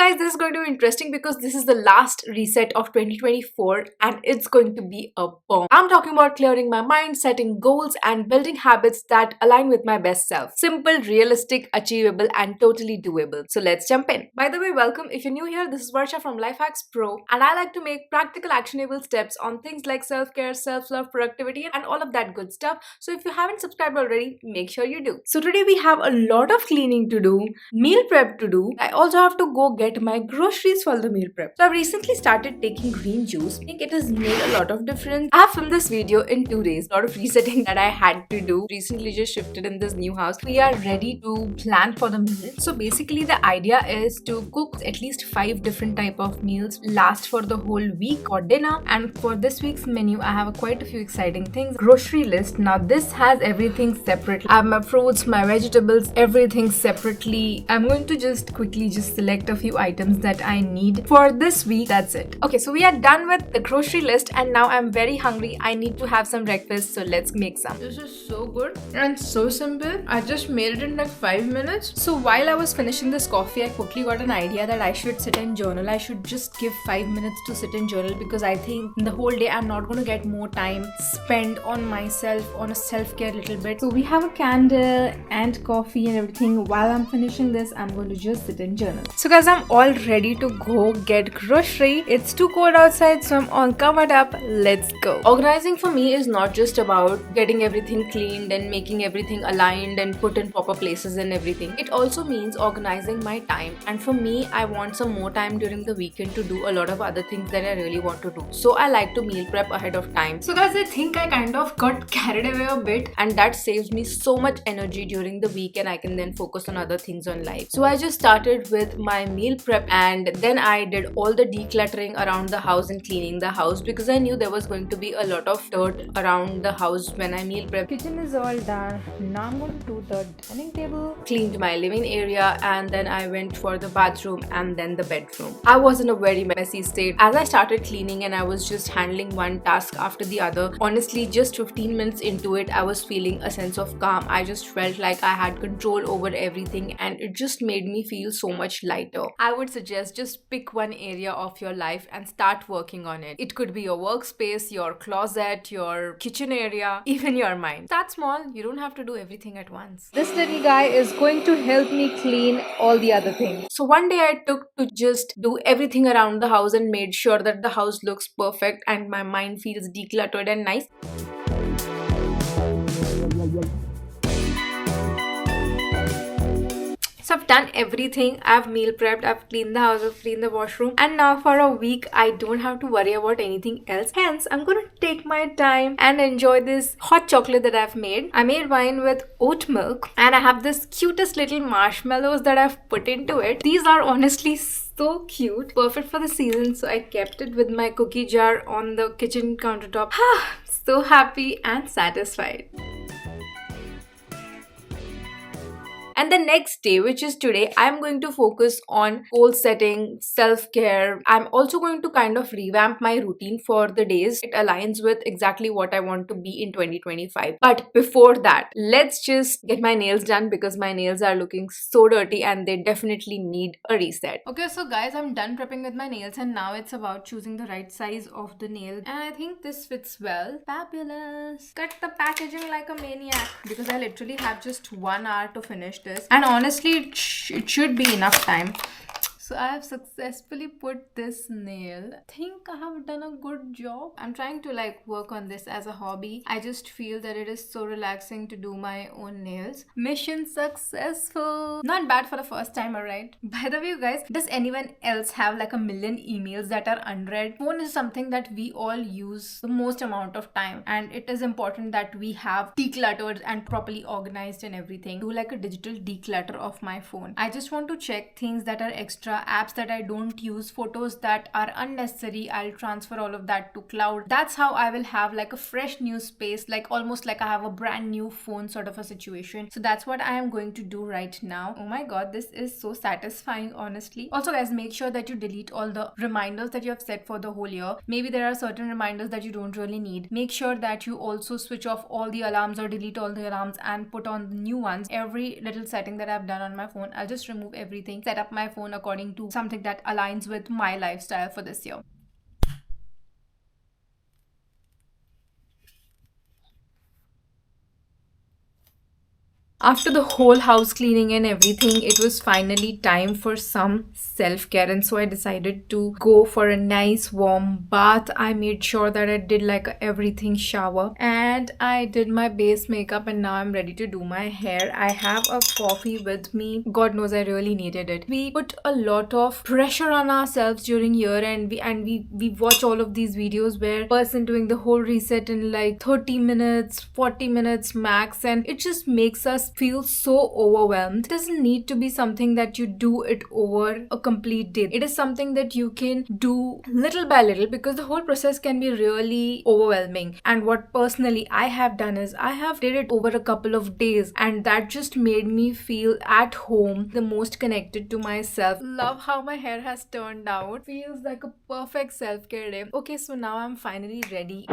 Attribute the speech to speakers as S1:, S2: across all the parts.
S1: guys, this is going to be interesting because this is the last reset of 2024 and it's going to be a bomb. I'm talking about clearing my mind, setting goals, and building habits that align with my best self. Simple, realistic, achievable, and totally doable. So let's jump in. By the way, welcome. If you're new here, this is Varsha from Lifehacks Pro, and I like to make practical, actionable steps on things like self care, self love, productivity, and all of that good stuff. So if you haven't subscribed already, make sure you do. So today we have a lot of cleaning to do, meal prep to do. I also have to go get my groceries for the meal prep. So I've recently started taking green juice. I think it has made a lot of difference. I have filmed this video in 2 days. A lot of resetting that I had to do. Recently just shifted in this new house. We are ready to plan for the meal. So basically the idea is to cook at least 5 different type of meals, last for the whole week or dinner. And for this week's menu, I have quite a few exciting things. Grocery list. Now this has everything separate. I have my fruits, my vegetables, everything separately. I'm going to just quickly select a few items that I need for this week. That's it. Okay, so we are done with the grocery list and now I'm very hungry. I need to have some breakfast, so let's make some. This is so good and so simple. I just made it in like 5 minutes. So while I was finishing this coffee, I quickly got an idea that I should sit and journal. I should just give 5 minutes to sit and journal because I think the whole day I'm not going to get more time spent on myself, on a self-care little bit. So we have a candle and coffee and everything. While I'm finishing this, I'm going to just sit and journal. So guys, I'm all ready to go get grocery. It's too cold outside, so I'm all covered up. Let's go. Organizing for me is not just about getting everything cleaned and making everything aligned and put in proper places and everything. It also means organizing my time. And for me, I want some more time during the weekend to do a lot of other things that I really want to do. So I like to meal prep ahead of time. So guys, I think I kind of got carried away a bit, and that saves me so much energy during the week and I can then focus on other things on life. So I just started with my meal prep and then I did all the decluttering around the house and cleaning the house because I knew there was going to be a lot of dirt around the house when I meal prep. Kitchen is all done. Now I'm going to do the dining table. Cleaned my living area and then I went for the bathroom and then the bedroom. I was in a very messy state. As I started cleaning and I was just handling one task after the other, honestly just 15 minutes into it, I was feeling a sense of calm. I just felt like I had control over everything and it just made me feel so much lighter. I would suggest just pick one area of your life and start working on it. It could be your workspace, your closet, your kitchen area, even your mind. Start small. You don't have to do everything at once. This little guy is going to help me clean all the other things. So one day I took to just do everything around the house and made sure that the house looks perfect and my mind feels decluttered and nice. So I've done everything. I've meal prepped, I've cleaned the house, I've cleaned the washroom, and now for a week I don't have to worry about anything else. Hence, I'm gonna take my time and enjoy this hot chocolate that I've made. I made mine with oat milk and I have this cutest little marshmallows that I've put into it. These are honestly so cute, perfect for the season, so I kept it with my cookie jar on the kitchen countertop. So happy and satisfied. And the next day, which is today, I'm going to focus on goal setting, self-care. I'm also going to kind of revamp my routine for the days. It aligns with exactly what I want to be in 2025. But before that, let's just get my nails done because my nails are looking so dirty and they definitely need a reset. Okay, so guys, I'm done prepping with my nails and now it's about choosing the right size of the nail. And I think this fits well. Fabulous. Cut the packaging like a maniac because I literally have just 1 hour to finish this. And honestly, it should be enough time. So I have successfully put this nail. I think I have done a good job. I'm trying to work on this as a hobby. I just feel that it is so relaxing to do my own nails. Mission successful. Not bad for the first time, alright? By the way, you guys, does anyone else have like a million emails that are unread? Phone is something that we all use the most amount of time, and it is important that we have decluttered and properly organized and everything. Do like a digital declutter of my phone. I just want to check things that are extra, apps that I don't use, photos that are unnecessary. I'll transfer all of that to cloud. That's how I will have like a fresh new space, like almost like I have a brand new phone sort of a situation. So that's what I am going to do right now. Oh my god, this is so satisfying, honestly. Also guys, make sure that you delete all the reminders that you have set for the whole year. Maybe there are certain reminders that you don't really need. Make sure that you also switch off all the alarms or delete all the alarms and put on the new ones. Every little setting that I've done on my phone, I'll just remove everything, set up my phone according going to something that aligns with my lifestyle for this year. After the whole house cleaning and everything, it was finally time for some self-care, and so I decided to go for a nice warm bath. I made sure that I did like a everything shower, and I did my base makeup, and now I'm ready to do my hair. I have a coffee with me. God knows I really needed it. We put a lot of pressure on ourselves during year, and we watch all of these videos where person doing the whole reset in like 30 minutes, 40 minutes max, and it just makes us feel so overwhelmed. It doesn't need to be something that you do it over a complete day. It is something that you can do little by little, because the whole process can be really overwhelming. And what personally I have done is I have did it over a couple of days, and that just made me feel at home, the most connected to myself. Love how my hair has turned out. Feels like a perfect self-care day. Okay, so now I'm finally ready.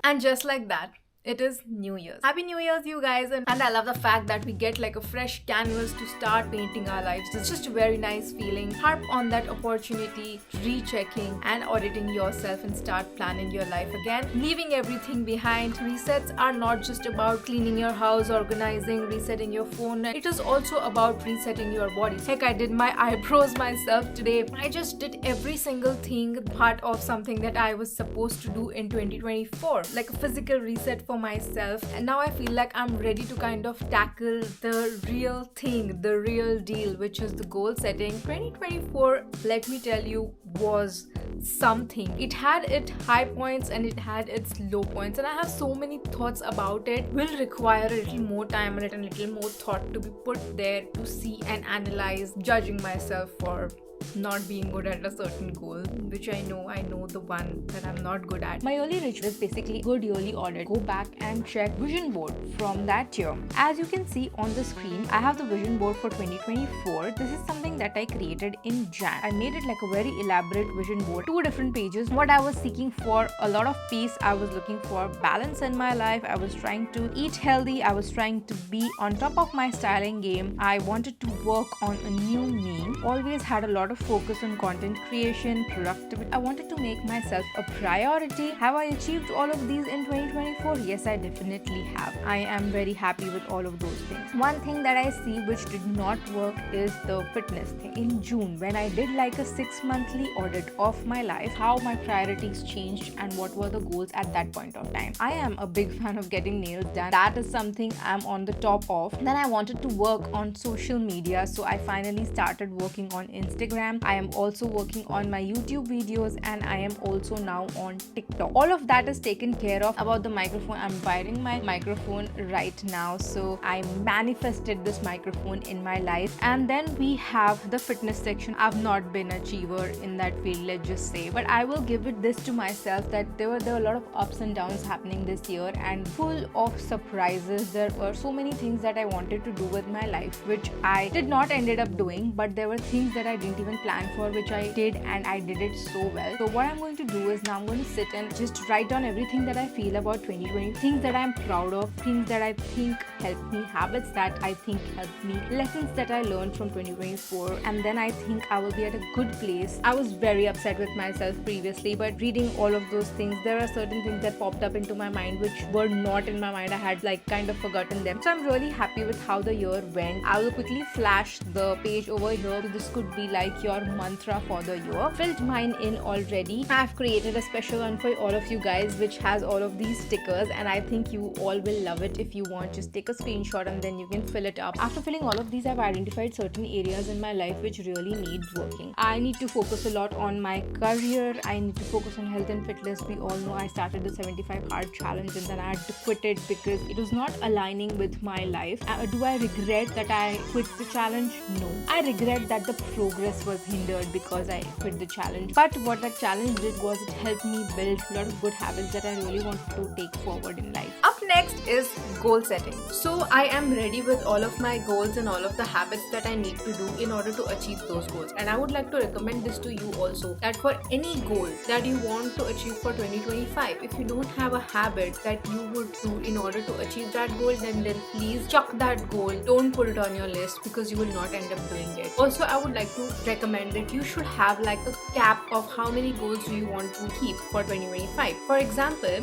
S1: And just like that, it is New Year's. Happy New Year's, you guys. And I love the fact that we get like a fresh canvas to start painting our lives. It's just a very nice feeling. Harp on that opportunity, rechecking and auditing yourself, and start planning your life again, leaving everything behind. Resets are not just about cleaning your house, organizing, resetting your phone. It is also about resetting your body. Heck, I did my eyebrows myself today. I just did every single thing, part of something that I was supposed to do in 2024, like a physical reset for myself. And now I feel like I'm ready to kind of tackle the real thing, the real deal, which is the goal setting. 2024, let me tell you, was something. It had its high points and it had its low points, and I have so many thoughts about it. Will require a little more time and a little more thought to be put there to see and analyze, judging myself for not being good at a certain goal, which I know the one that I'm not good at. My yearly ritual is basically good yearly audit. Go back and check vision board from that year. As you can see on the screen, I have the vision board for 2024. This is something that I created in Jan. I made it like a very elaborate vision board, 2 different pages. What I was seeking for, a lot of peace. I was looking for balance in my life. I was trying to eat healthy. I was trying to be on top of my styling game. I wanted to work on a new me. Always had a lot of focus on content creation, productivity. I wanted to make myself a priority. Have I achieved all of these in 2024? Yes, I definitely have. I am very happy with all of those things. One thing that I see which did not work is the fitness thing. In June, when I did like a 6-monthly audit of my life, how my priorities changed and what were the goals at that point of time. I am a big fan of getting nails done. That is something I'm on the top of. Then I wanted to work on social media, so I finally started working on Instagram. I am also working on my YouTube videos, and I am also now on TikTok. All of that is taken care of. About the microphone, I'm wiring my microphone right now, so I manifested this microphone in my life. And then we have the fitness section. I've not been an achiever in that field, let's just say, but I will give it this to myself that there were a lot of ups and downs happening this year, and full of surprises. There were so many things that I wanted to do with my life which I did not ended up doing, but there were things that I didn't even plan for which I did, and I did it so well. So what I'm going to do is now I'm going to sit and just write down everything that I feel about 2020, things that I'm proud of, things that I think helped me, habits that I think helped me, lessons that I learned from 2024, and then I think I will be at a good place. I was very upset with myself previously, but reading all of those things, there are certain things that popped up into my mind which were not in my mind. I had like kind of forgotten them. So I'm really happy with how the year went. I will quickly flash the page over here. This could be like your mantra for the year. Filled mine in already. I've created a special one for all of you guys which has all of these stickers, and I think you all will love it. If you want, just take a screenshot and then you can fill it up. After filling all of these, I've identified certain areas in my life which really need working. I need to focus a lot on my career. I need to focus on health and fitness. We all know I started the 75 hard challenge and then I had to quit it because it was not aligning with my life. Do I regret that I quit the challenge? No. I regret that the progress was hindered because I quit the challenge. But what that challenge did was it helped me build a lot of good habits that I really wanted to take forward in life. Up next is goal setting. So I am ready with all of my goals and all of the habits that I need to do in order to achieve those goals. And I would like to recommend this to you also, that for any goal that you want to achieve for 2025, if you don't have a habit that you would do in order to achieve that goal, then please chuck that goal. Don't put it on your list because you will not end up doing it. Also, I would like to recommend that you should have like a cap of how many goals do you want to keep for 2025. For example,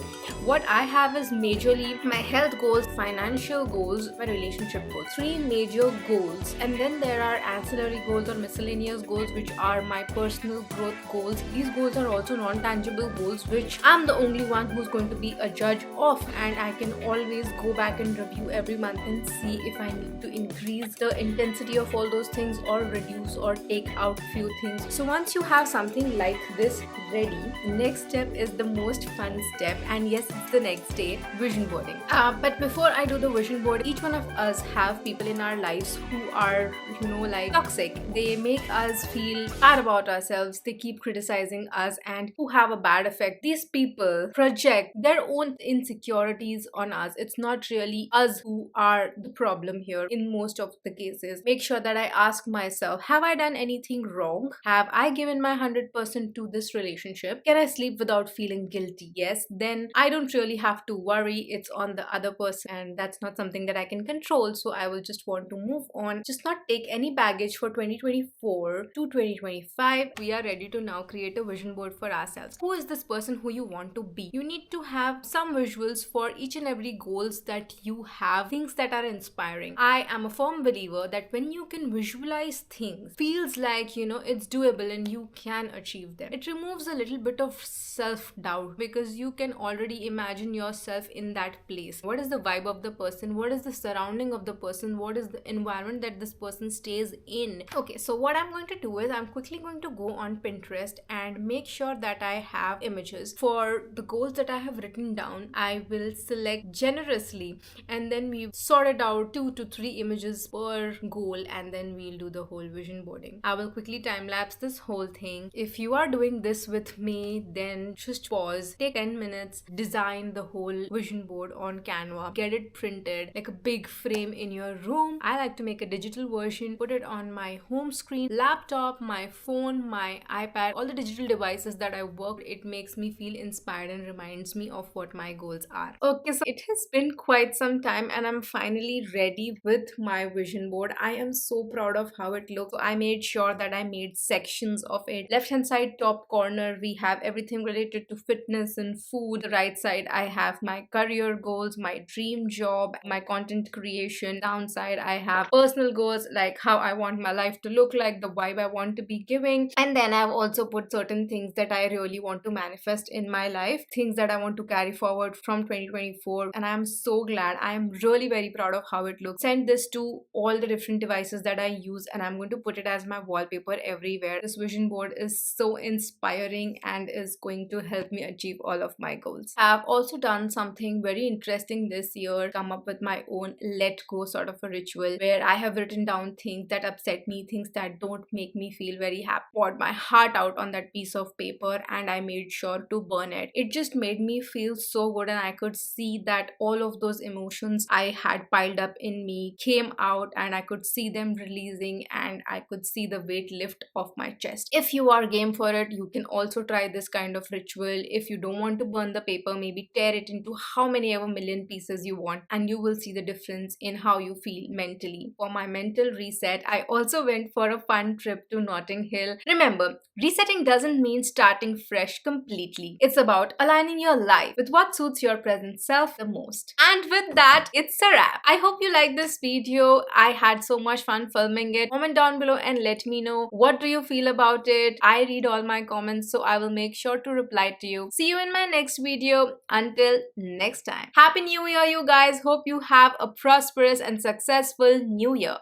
S1: what I have is majorly my health goals, financial goals, my relationship goals. Three major goals. And then there are ancillary goals or miscellaneous goals, which are my personal growth goals. These goals are also non-tangible goals, which I'm the only one who's going to be a judge of, and I can always go back and review every month and see if I need to increase the intensity of all those things or reduce or take out few things. So once you have something like this ready, next step is the most fun step, and yes, it's the next day, vision boarding. But before I do the vision board, each one of us have people in our lives who are, like toxic. They make us feel bad about ourselves. They keep criticizing us and who have a bad effect. These people project their own insecurities on us. It's not really us who are the problem here in most of the cases. Make sure that I ask myself, have I done anything wrong? Have I given my 100% to this relationship? Can I sleep without feeling guilty? Yes, then I don't really have to worry. It's on the other person, and that's not something that I can control. So I will just want to move on, just not take any baggage for 2024 to 2025. We are ready to now create a vision board for ourselves. Who is this person who you want to be? You need to have some visuals for each and every goals that you have, things that are inspiring. I am a firm believer that when you can visualize things, feels like it's doable and you can achieve them. It removes a little bit of self-doubt because you can already imagine yourself in that place. What is the vibe of the person? What is the surrounding of the person? What is the environment that this person stays in? Okay, so what I'm going to do is I'm quickly going to go on Pinterest and make sure that I have images for the goals that I have written down. I will select generously, and then we sort it out 2 to 3 images per goal, and then we'll do the whole vision boarding. I will quickly time lapse this whole thing. If you are doing this with me, then just pause, take 10 minutes, design the whole vision board on Canva, get it printed like a big frame in your room. I like to make a digital version, put it on my home screen, laptop, my phone, my iPad, all the digital devices that I work. It makes me feel inspired and reminds me of what my goals are. Okay, so it has been quite some time and I'm finally ready with my vision board. I am so proud of how it looks. So I made sure that I made sections of it. Left hand side top corner, we have everything related to fitness and food. The right side, I have my career goals, my dream job, my content creation. Downside, I have personal goals like how I want my life to look like, the vibe I want to be giving. And then I've also put certain things that I really want to manifest in my life, things that I want to carry forward from 2024. And I'm so glad. I'm really very proud of how it looks. Send this to all the different devices that I use, and I'm going to put it as my wallpaper everywhere. This vision board is so inspiring and is going to help me achieve all of my goals. I've also done something very interesting this year, come up with my own let go sort of a ritual where I have written down things that upset me, things that don't make me feel very happy, poured my heart out on that piece of paper, and I made sure to burn it. It just made me feel so good, and I could see that all of those emotions I had piled up in me came out, and I could see them releasing, and I could see the weight lift off my chest. If you are game for it, you can also try this kind of ritual. If you don't want to burn the paper, maybe tear it into how many ever million pieces you want, and you will see the difference in how you feel mentally. For my mental reset, I also went for a fun trip to Notting Hill. Remember, resetting doesn't mean starting fresh completely. It's about aligning your life with what suits your present self the most. And with that, it's a wrap. I hope you liked this video. I had so much fun filming it. Comment down below and let me know what do you feel about it. I read all my comments, so I will make sure to reply to you. See you in my next video. Until next time. Happy New Year, you guys. Hope you have a prosperous and successful new year.